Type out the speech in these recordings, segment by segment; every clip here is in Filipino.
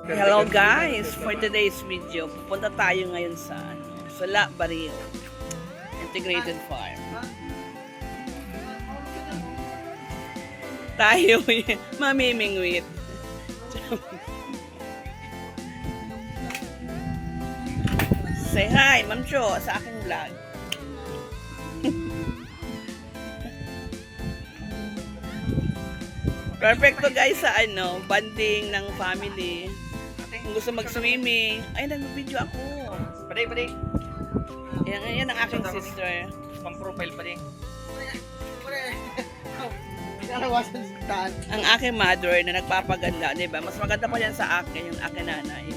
Hello guys! For today's video, pupunta tayo ngayon sa Sula, Barrio Integrated Farm. Tayo mamimingwit. Say hi, Ma'am Cho, sa aking vlog. Perfecto guys sa banding ng family. Kung gusto mag-swimming, ay nag-video ako. Pare. Yan ang aking sister. Pang-profile pa rin. Ang aking mother na nagpapaganda, di ba? Mas maganda pa yan sa akin, yung aking nanay.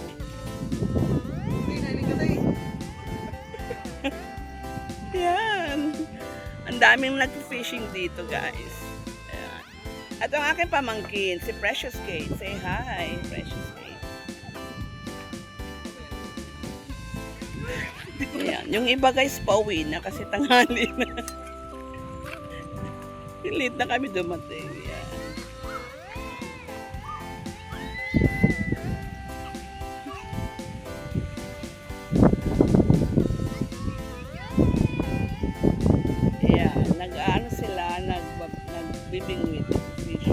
Yan. Ang daming nag-fishing dito guys. Ayan. At ang aking pamangkin, si Precious Kate. Say hi, Precious Kate. Ayan. Yung iba guys, pauwi na kasi tanghali na. Late na kami dumating. Ayan. Ayan. Nag-ano sila, nagbibingwit. Fish.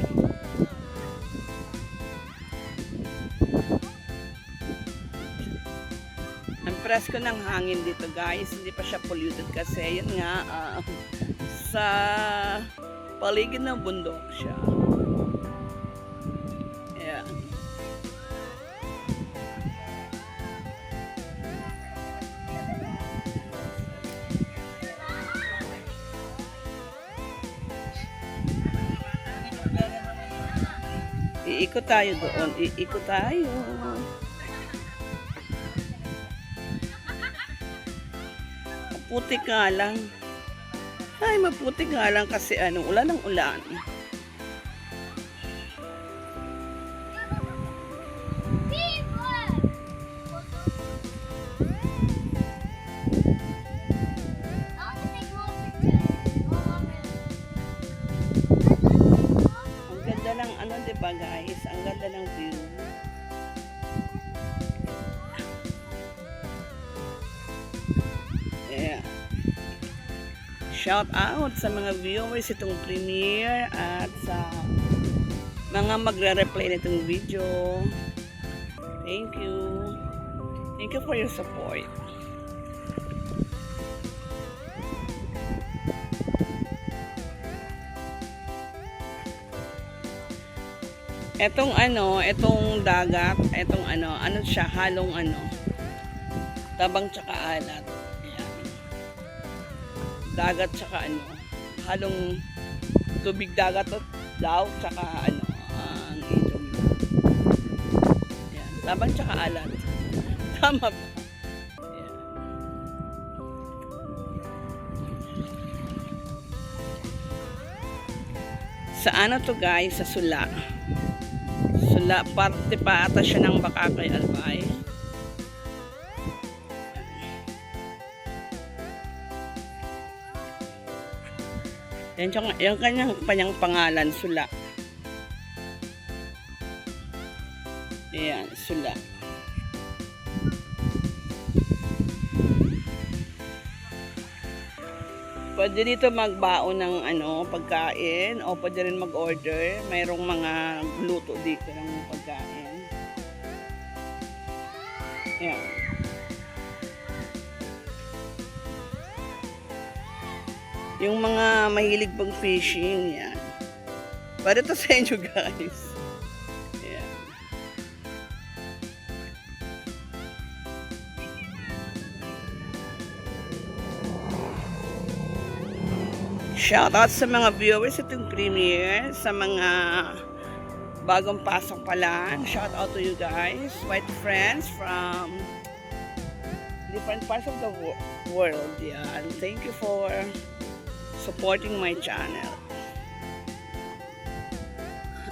Ang presko ng hangin dito guys, hindi pa siya polluted kasi yun nga sa paligid ng bundok siya. Ayan. Iikot tayo doon, iikot tayo. Maputik nga lang. Ay, maputik nga lang kasi ulan ng ulan. Ang ganda ng diba guys? Ang ganda ng view. Yeah. Shout out sa mga viewers itong premiere at sa mga magre-replay nitong video. Thank you. Thank you for your support. Etong dagat, ano siya, halong tabang tsaka alat. Ayan. Dagat tsaka halong tubig dagat daw tsaka ang ilog. Ayan, tabang tsaka alat. Tama ba? Ayan. Sa to guys, sa Sula. Sula, parte pa ata siya ng Bakakay Albay. Yung kanyang pangalan, Sula. Ayan, Sula. Pwede dito magbaon ng pagkain o pwede rin mag-order. Mayroong mga luto dito ng pagkain. Ayan. Yung mga mahilig pang fishing, yan. Para to sa inyo guys. Ayan. Shout out sa mga viewers itong premiere, sa mga bagong pasok pa lang. Shout out to you guys, white friends from different parts of the world. Yan. Thank you for supporting my channel.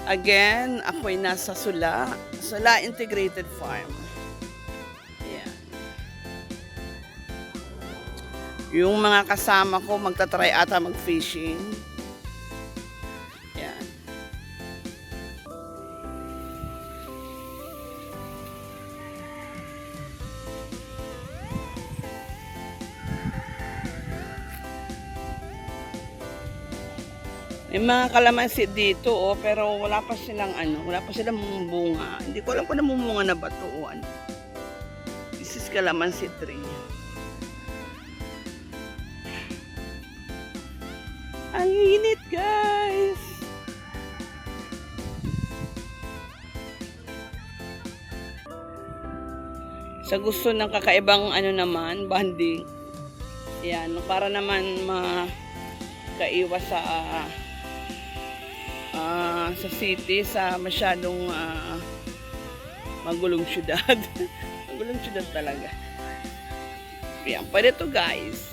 Again, ako'y nasa Sula Integrated Farm. Ayan. Yung mga kasama ko magta-try ata mag-fishing. Ayan. May mga kalamansi dito, oh, pero wala pa silang wala pa silang bunga. Hindi ko alam kung namumunga na ba to o ano. This is kalamansi tree. Ang init, guys. Sa gusto ng kakaibang naman, banding. Yan, para naman makaiwas sa city, sa masyadong magulong syudad. Magulong syudad talaga. Yan, pwede to guys.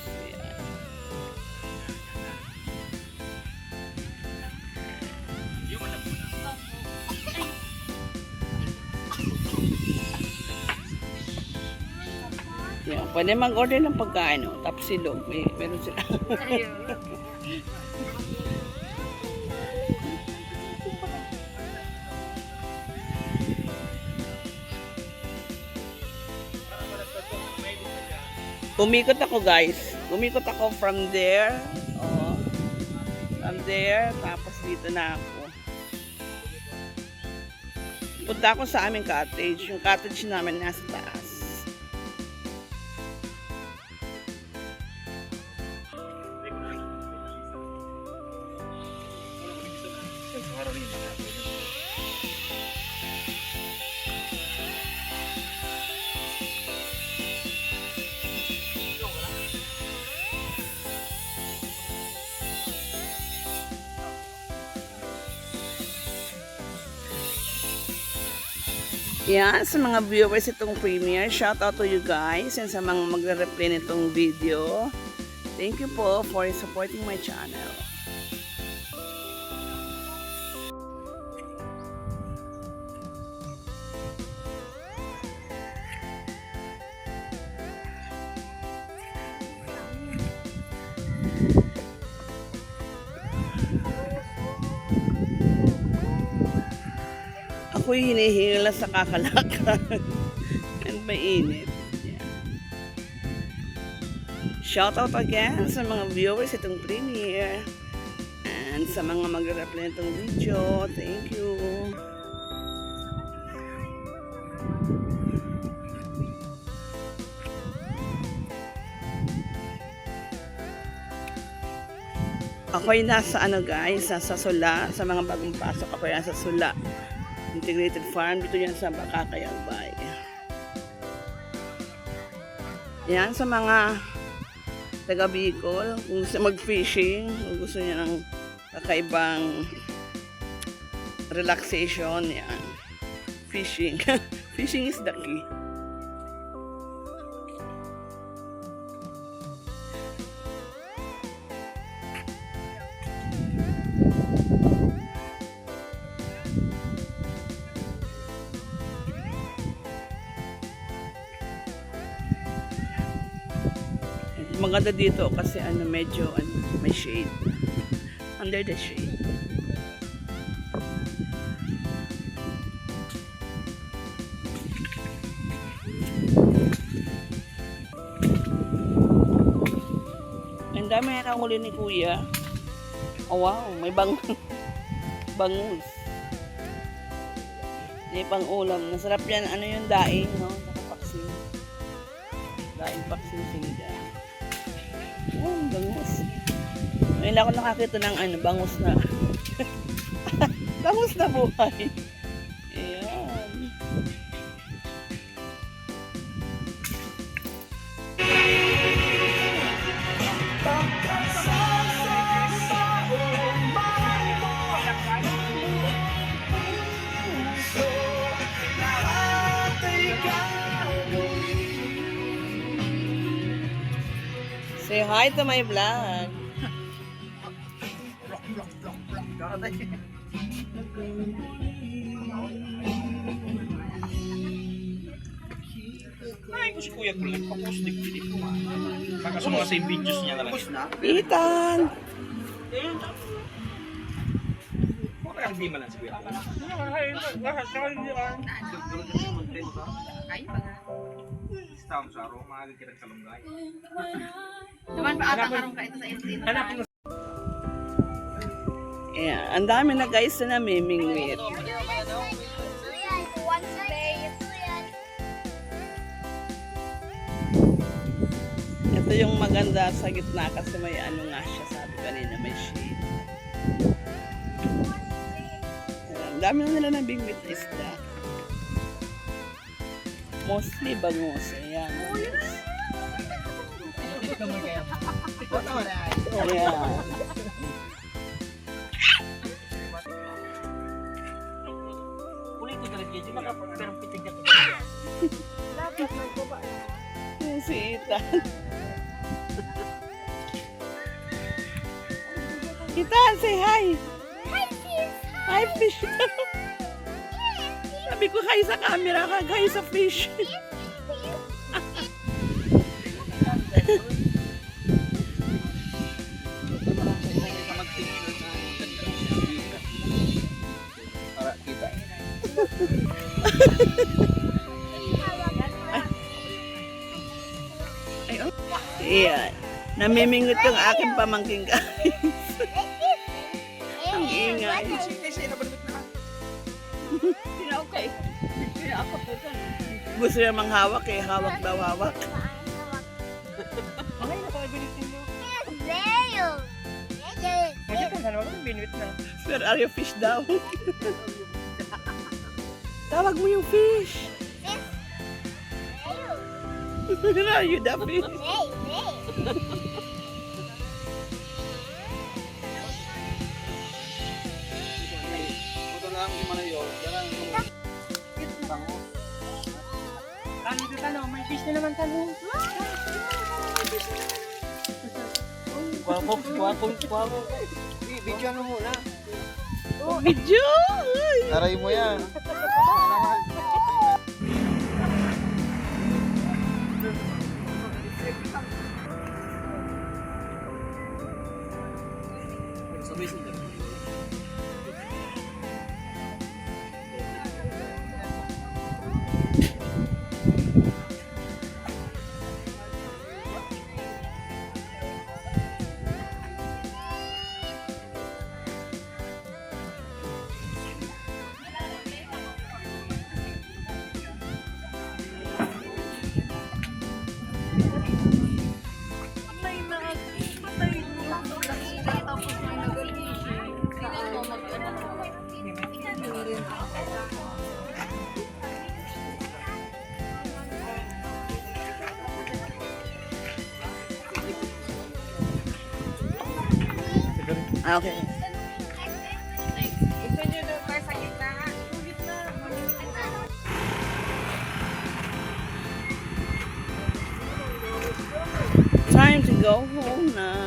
Yan, pwede mag-order ng pagkain, oh. Tapos silog, meron sila. Umikot ako guys. Umikot ako from there. Oh. From there. Tapos dito na ako. Punta ako sa aming cottage. Yung cottage namin nasa taas. Yan, sa mga viewers itong premiere, shout out to you guys, and sa mga magre-replay nitong video. Thank you po for supporting my channel. Ako'y hinihila sa kakalakan. And mainit. Yeah. Shout out again sa mga viewers itong premiere. And sa mga mag-reply itong video. Thank you. Ako'y nasa guys, sa Sula. Sa mga bagong pasok ako'y nasa Sula Integrated Farm, dito yan sa Bakakayalbay. Yan, sa mga taga Bicol, kung gusto mag-fishing, kung gusto niya ng kakaibang relaxation, yan. Fishing. Fishing is the key. Maganda dito kasi medyo may shade. Under the shade. Ang dami na nahuli ni Kuya. Oh wow, may bangus. May pang-ulam. Nasarap yan. Ano yung daing, no? Nakapaksin. Daing paksin sinigang. Oh, bangus. Ngayon ako nakakita ng bangus na bangus na buhay. Ayan. Say hi to my vlog. Ay, ko si Kuya Kulit. Papost din ko. Baka sa mga same videos niya na lang. Ethan! Baka hindi man lang si Kuya Kulit. Taon sa araw, magkikirang kalunggay. Naman pa ata karong ka ito sa LC. Yeah, ang dami na guys na namimingwit. Ito yung maganda sa gitna kasi may ano nga siya, sabi kanina may shade. Ayan, ang dami na nila nabingwit na isda. Mostly bangus. Ayan. Ayan. Yung si Ethan. Ethan, say hi. Hi, fish. Sabi ko hi sa camera ka, hi sa fish. Para kita. Ay, oh. Ayan. Namimingot yung aking pamangking guys. Ang ingay. Okay. Ako po dyan. Gusto niya manghawak eh. Hawak daw hawak. Okay, nakabilis niyo. Kasi kung saan ako, binuit na. Where are your fish daw? Tawag mo yung fish. Where are you, the fish? Ito lang gimana yun. Ano dito tanong? May fish na naman tanong. Wapo. Video ano muna. Video! Taray mo yan. Okay. Time to go home na.